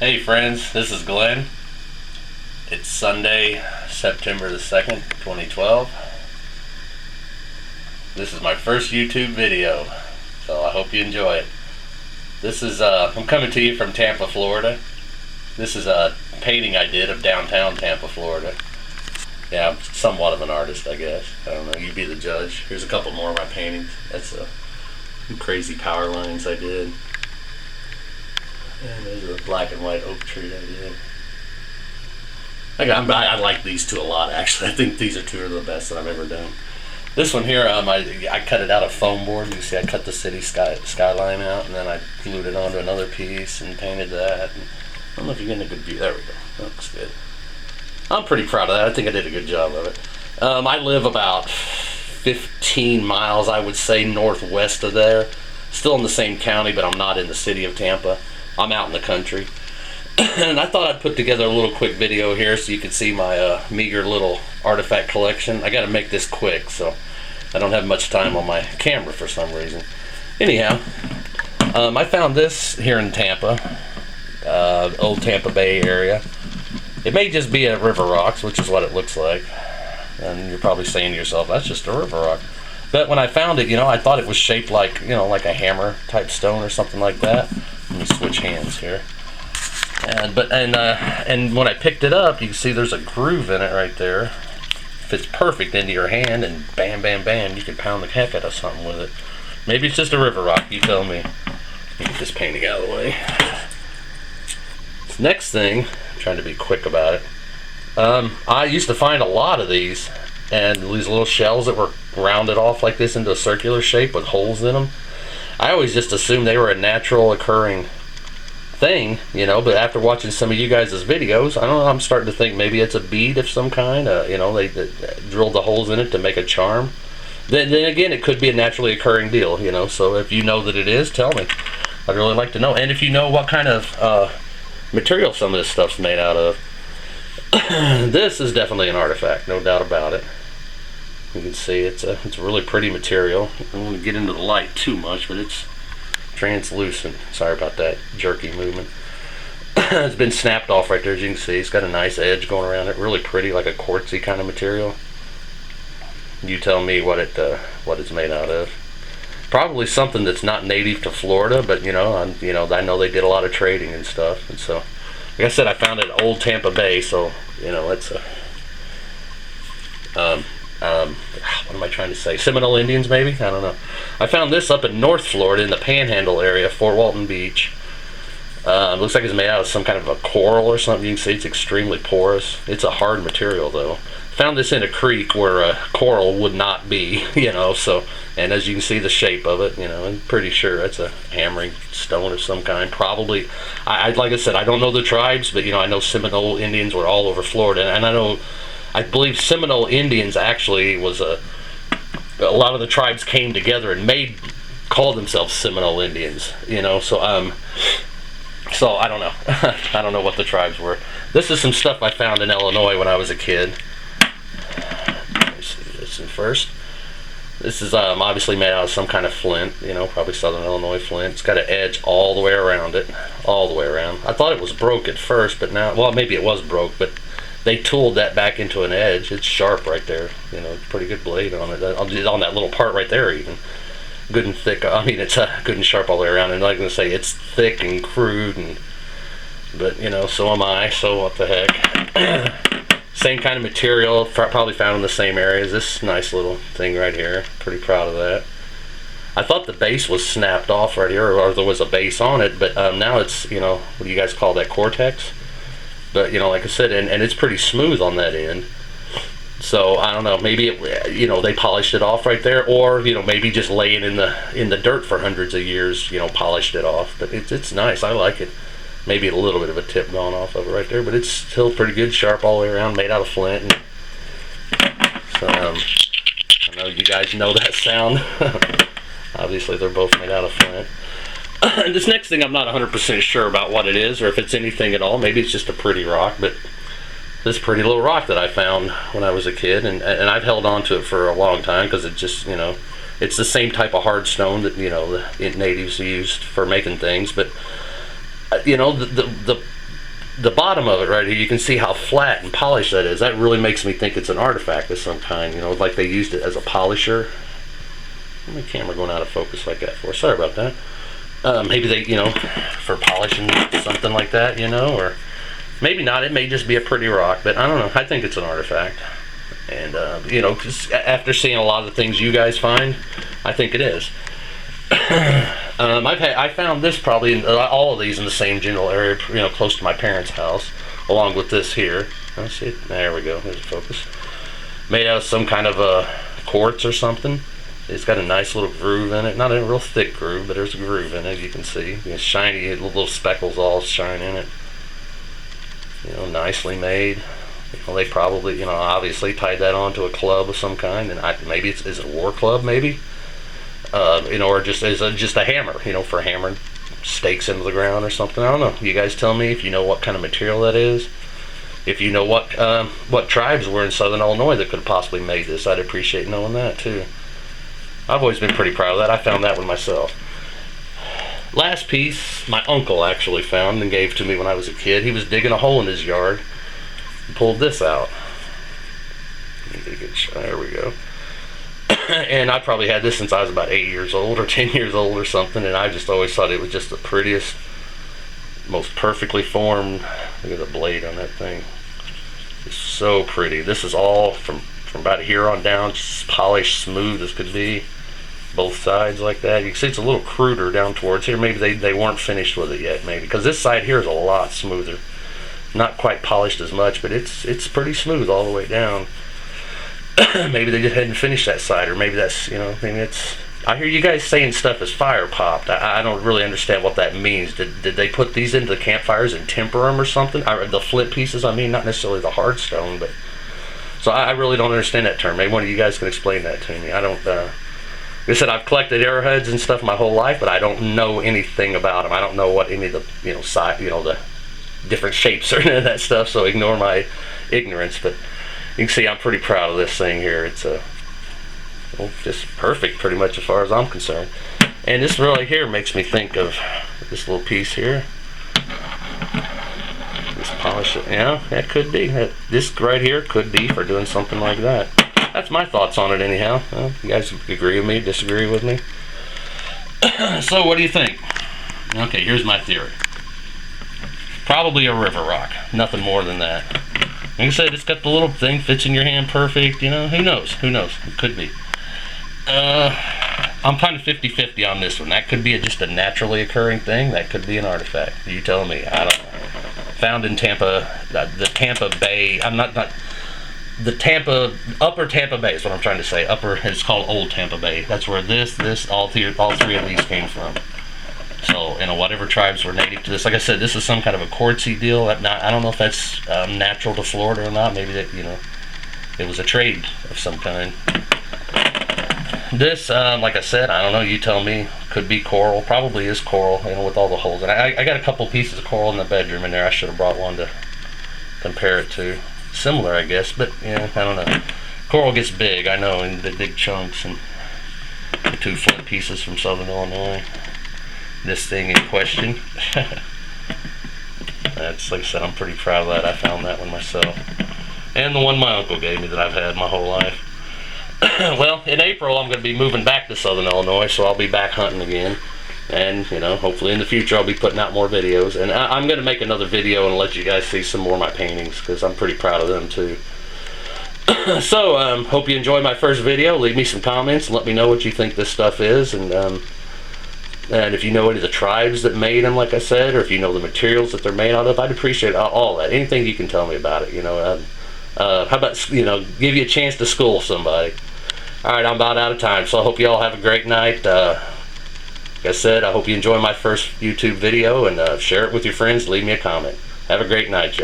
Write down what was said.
Hey friends, this is Glenn. It's Sunday, September the 2nd, 2012. This is my first YouTube video, so I hope you enjoy it. I'm coming to you from Tampa, Florida. This is a painting I did of downtown Tampa, Florida. Yeah, I'm somewhat of an artist, I guess. I don't know, you be the judge. Here's a couple more of my paintings. That's some crazy power lines I did. And there's a black and white oak tree I did. I like these two a lot, actually. I think these are two of the best that I've ever done. This one here, I cut it out of foam board. You can see I cut the city skyline out, and then I glued it onto another piece and painted that. And I don't know if you're getting a good view. There we go. That looks good. I'm pretty proud of that. I think I did a good job of it. I live about 15 miles, I would say, northwest of there. Still in the same county, but I'm not in the city of Tampa. I'm out in the country. And I thought I'd put together a little quick video here so you could see my meager little artifact collection. I got to make this quick, so I don't have much time on my camera for some reason. Anyhow, I found this here in Tampa, old Tampa Bay area. It may just be a river rocks, which is what it looks like. And you're probably saying to yourself, that's just a river rock. But when I found it, I thought it was shaped like, like a hammer type stone or something like that. Let me switch hands here. And when I picked it up, you can see there's a groove in it right there. Fits perfect into your hand, and bam, bam, bam, you can pound the heck out of something with it. Maybe it's just a river rock, you tell me. Let me get this painting out of the way. This next thing, I'm trying to be quick about it. I used to find a lot of these, and these little shells that were rounded off like this into a circular shape with holes in them. I always just assumed they were a natural occurring thing, but after watching some of you guys' videos, I don't know, I'm starting to think maybe it's a bead of some kind. They drilled the holes in it to make a charm. Then again, it could be a naturally occurring deal, so if you know that it is, tell me. I'd really like to know. And if you know what kind of material some of this stuff's made out of. This is definitely an artifact, no doubt about it. You can see it's a really pretty material. I don't want to get into the light too much, but it's translucent. Sorry about that jerky movement. It's been snapped off right there, as you can see. It's got a nice edge going around it. Really pretty, like a quartzy kind of material. You tell me what it's made out of. Probably something that's not native to Florida, but I know they did a lot of trading and stuff. And so, like I said, I found it at Old Tampa Bay, so it's a what am I trying to say? Seminole Indians, maybe? I don't know. I found this up in North Florida in the Panhandle area, Fort Walton Beach. Looks like it's made out of some kind of a coral or something. You can see it's extremely porous. It's a hard material, though. Found this in a creek where a coral would not be, so, and as you can see the shape of it, I'm pretty sure it's a hammering stone of some kind. Probably, like I said, I don't know the tribes, but, I know Seminole Indians were all over Florida, and I believe Seminole Indians actually was a lot of the tribes came together and called themselves Seminole Indians, so I don't know. I don't know what the tribes were. This is some stuff I found in Illinois when I was a kid. Let me see this in first. This is obviously made out of some kind of flint, probably Southern Illinois flint. It's got an edge all the way around it, all the way around. I thought it was broke at first, but now, well, maybe it was broke, but they tooled that back into an edge. It's sharp right there. Pretty good blade on it. On that little part right there, even. Good and thick. I mean, it's good and sharp all the way around. And like I say, it's thick and crude, but so am I. So what the heck? Same kind of material, probably found in the same area as this nice little thing right here. Pretty proud of that. I thought the base was snapped off right here, or there was a base on it, but now it's, what do you guys call that, cortex? But, like I said, and it's pretty smooth on that end. So, I don't know, maybe, they polished it off right there, or, maybe just laying in the dirt for hundreds of years, polished it off. But it's nice, I like it. Maybe a little bit of a tip gone off of it right there, but it's still pretty good, sharp all the way around, made out of flint. And so, I know you guys know that sound. Obviously, they're both made out of flint. This next thing, I'm not 100% sure about what it is, or if it's anything at all. Maybe it's just a pretty rock, but this pretty little rock that I found when I was a kid, and I've held on to it for a long time, because it just, it's the same type of hard stone that, the natives used for making things, but the the bottom of it right here, you can see how flat and polished that is. That really makes me think it's an artifact of some kind, you know, like they used it as a polisher. What's my camera going out of focus like that for? Sorry about that. Maybe they, you know, for polishing something like that, you know, or maybe not. It may just be a pretty rock, but I don't know. I think it's an artifact. And, you know, 'cause after seeing a lot of the things you guys find, I think it is. I found this probably in all of these in the same general area, you know, close to my parents' house, along with this here. Let's see, there we go. There's a focus. Made out of some kind of quartz or something. It's got a nice little groove in it. Not a real thick groove, but there's a groove in it. You can see it's shiny, little speckles all shine in it. You know, nicely made. You know, they probably, you know, obviously tied that onto a club of some kind, and maybe is it a war club, maybe. You know, or just as just a hammer, you know, for hammering stakes into the ground or something. I don't know. You guys tell me if you know what kind of material that is. If you know what tribes were in southern Illinois that could have possibly made this, I'd appreciate knowing that too. I've always been pretty proud of that. I found that one myself. Last piece, my uncle actually found and gave to me when I was a kid. He was digging a hole in his yard and pulled this out. There we go. And I probably had this since I was about 8 years old or 10 years old or something, and I just always thought it was just the prettiest, most perfectly formed. Look at the blade on that thing. It's so pretty. This is all from about here on down, just polished, smooth as could be. Both sides like that. You can see it's a little cruder down towards here. Maybe they weren't finished with it yet, maybe. Because this side here is a lot smoother. Not quite polished as much, but it's pretty smooth all the way down. Maybe they just hadn't finished that side, or maybe that's, you know, maybe it's... I hear you guys saying stuff is fire popped. I don't really understand what that means. Did they put these into the campfires and temper them or something? The flip pieces, I mean, not necessarily the hard stone, but... So I really don't understand that term. Maybe one of you guys can explain that to me. I don't... Like I said, I've collected arrowheads and stuff my whole life, but I don't know anything about them. I don't know what any of the, you know, the different shapes or any of that stuff, so ignore my ignorance. But you can see I'm pretty proud of this thing here. It's well, just perfect pretty much as far as I'm concerned. And this really here makes me think of this little piece here. Just polish it. Yeah, that could be. This right here could be for doing something like that. That's my thoughts on it anyhow. You guys agree with me, disagree with me? So what do you think? Okay, here's my theory. Probably a river rock. Nothing more than that. Like I said, it's got the little thing, fits in your hand perfect, you know. Who knows? Who knows? It could be. I'm kind of 50-50 on this one. That could be just a naturally occurring thing. That could be an artifact. You tell me. I don't know. Found in Tampa, the Tampa Bay. The Upper Tampa Bay is what I'm trying to say. Upper, it's called Old Tampa Bay. That's where all three of these came from. So, you know, whatever tribes were native to this. Like I said, this is some kind of a quartzy deal. I don't know if that's natural to Florida or not. Maybe that, you know, it was a trade of some kind. This, like I said, I don't know. You tell me. Could be coral. Probably is coral, you know, with all the holes. And I got a couple pieces of coral in the bedroom in there. I should have brought one to compare it to. Similar, I guess, but yeah, I don't know. Coral gets big, I know, in the big chunks, and the 2 flint pieces from southern Illinois. This thing in question. That's, like I said, I'm pretty proud of that. I found that one myself. And the one my uncle gave me that I've had my whole life. Well, in April, I'm going to be moving back to southern Illinois, so I'll be back hunting again. And, you know, hopefully in the future I'll be putting out more videos. And I'm going to make another video and let you guys see some more of my paintings, because I'm pretty proud of them too. So, hope you enjoyed my first video. Leave me some comments and let me know what you think this stuff is. And if you know any of the tribes that made them, like I said, or if you know the materials that they're made out of, I'd appreciate all that. Anything you can tell me about it, you know. How about, you know, give you a chance to school somebody. Alright, I'm about out of time, so I hope you all have a great night. Like I said, I hope you enjoy my first YouTube video, and share it with your friends. Leave me a comment. Have a great night, y'all.